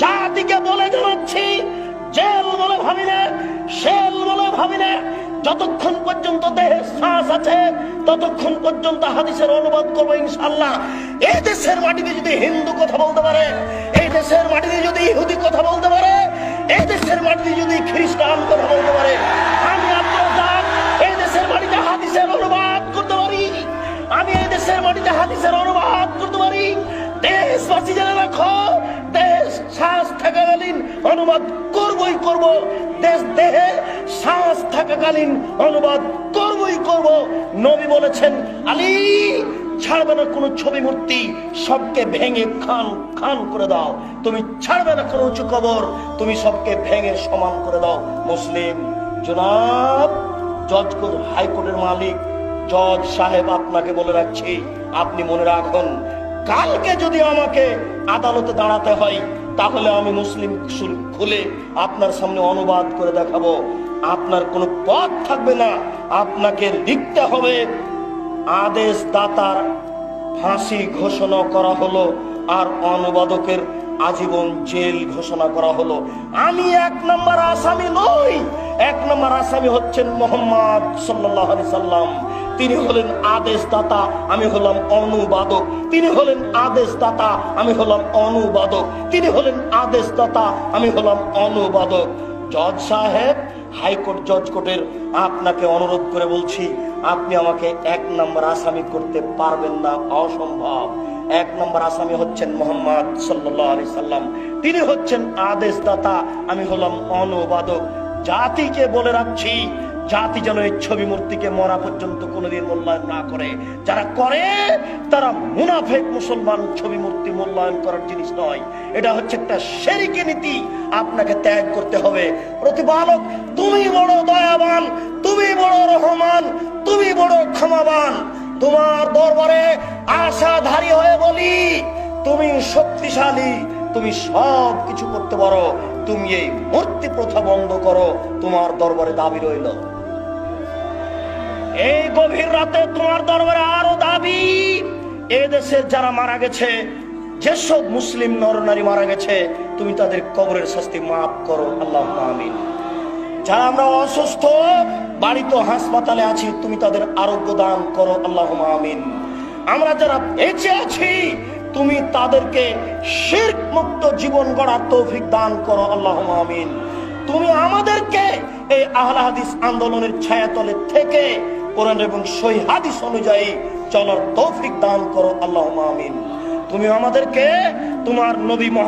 জাতিকে বলে জানাচ্ছি, জেল বলে ভাবি না, শেল বলে ভাবি না। যতক্ষণ পর্যন্ত দেহে শ্বাস আছে ততক্ষণ পর্যন্ত হাদিসের অনুবাদ করবো ইনশাআল্লাহ। এই দেশের মাটিতে যদি হিন্দু কথা বলতে পারে, এই দেশের মাটিতে যদি ইহুদি কথা বলতে পারে, এই দেশের মাটিতে যদি খ্রিস্টান কথা বলতে পারে, আমি আব্দুল রাজ্জাক এই দেশের মাটিতে হাদিসের অনুবাদ করতে পারি। আমি এই দেশের মাটিতে হাদিসের অনুবাদ করতে পারি। দেশবাসী জেনে রাখো, দেশ শ্বাস থাকাকালীন অনুবাদ করবই করব। দেশ দেহে শ্বাস থাকাকালীন অনুবাদ করবই করব। নবী বলেছেন, আলী ছাড়বে না কোনো ছবি মূর্তি, সবকে ভেঙে খান খান করে দাও। তুমি ছাড়বে না কোনো উঁচু কবর, তুমি সবকে ভেঙে সমান করে দাও। মুসলিম জনাব জজ কোর্ট, হাইকোর্টের মালিক জজ সাহেব, আপনাকে বলে রাখছি, আপনি মনে রাখুন, কালকে যদি আমাকে আদালতে দাঁড়াতে হয় তাহলে আমি মুসলিম খুলে আপনার সামনে অনুবাদ করে দেখাবো। আপনার কোনো পথ থাকবে না, আপনাকে লিখতে হবে আদেশ দাতার ফাঁসি ঘোষণা করা হলো আর অনুবাদকের আজীবন জেল ঘোষণা করা হলো। আমি 1 নম্বর আসামি নই। 1 নম্বর আসামি হচ্ছেন মোহাম্মদ সাল্লাল্লাহু আলাইহি সাল্লাম। তিনি হলেন আদেশদাতা, আমি হলাম অনুবাদক। তিনি হলেন আদেশদাতা, আমি হলাম অনুবাদক। তিনি হলেন আদেশদাতা, আমি হলাম অনুবাদক। জজ সাহেব, হাইকোর্ট জজ কোর্টের আপনাকে অনুরোধ করে বলছি, আপনি আমাকে 1 নম্বর আসামি করতে পারবেন না, অসম্ভব। 1 নম্বর আসামি হচ্ছেন মোহাম্মদ সাল্লাল্লাহু আলাইহি সাল্লাম। তিনি হচ্ছেন আদেশদাতা, আমি হলাম অনুবাদক। জাতিকে বলে রাখছি, জাতি যেন এই ছবি মূর্তিকে মরা পর্যন্ত কোনোদিন মূল্যায়ন না করে। যারা করে তারা মুনাফেক মুসলমান। ছবি মূর্তি মূল্যায়ন করার জিনিস নয়, এটা হচ্ছে একটা শিরকি নীতি। আপনাকে ত্যাগ করতে হবে। প্রতিপালক তুমি বড় দয়াবান, তুমি বড় রহমান, তুমি বড় ক্ষমাবান। তোমার দরবারে আশাধারী হয়ে বলি, তুমি শক্তিশালী, তুমি সব কিছু করতে পারো। তুমি এই মূর্তি প্রথা বন্ধ করো, তোমার দরবারে দাবি রইল। এই গভীর রাতে তোমার দরবারে আরো দাবি, এই দেশের যারা মারা গেছে, যেসব মুসলিম নরনারী মারা গেছে, তুমি তাদের কবরের শাস্তি মাফ করো, আল্লাহুম্মা আমিন। যারা আমরা অসুস্থ, বাড়িতে হাসপাতালে আছি, তুমি তাদের আরোগ্য দান করো, আল্লাহুম্মা আমিন। আমরা যারা বেঁচে আছি, তুমি তাদেরকে শিরক মুক্ত জীবন গড়ার তৌফিক দান করো, আল্লাহুম্মা আমিন। তুমি আমাদেরকে এই আহলে হাদিস আন্দোলনের ছায়াতলে থেকে কোরআন এবং সহিহ হাদিস অনুযায়ী চলার তৌফিক দান করো, আল্লাহুম্মা আমিন। তুমি আমাদেরকে তোমার নবী মুহাম্মদ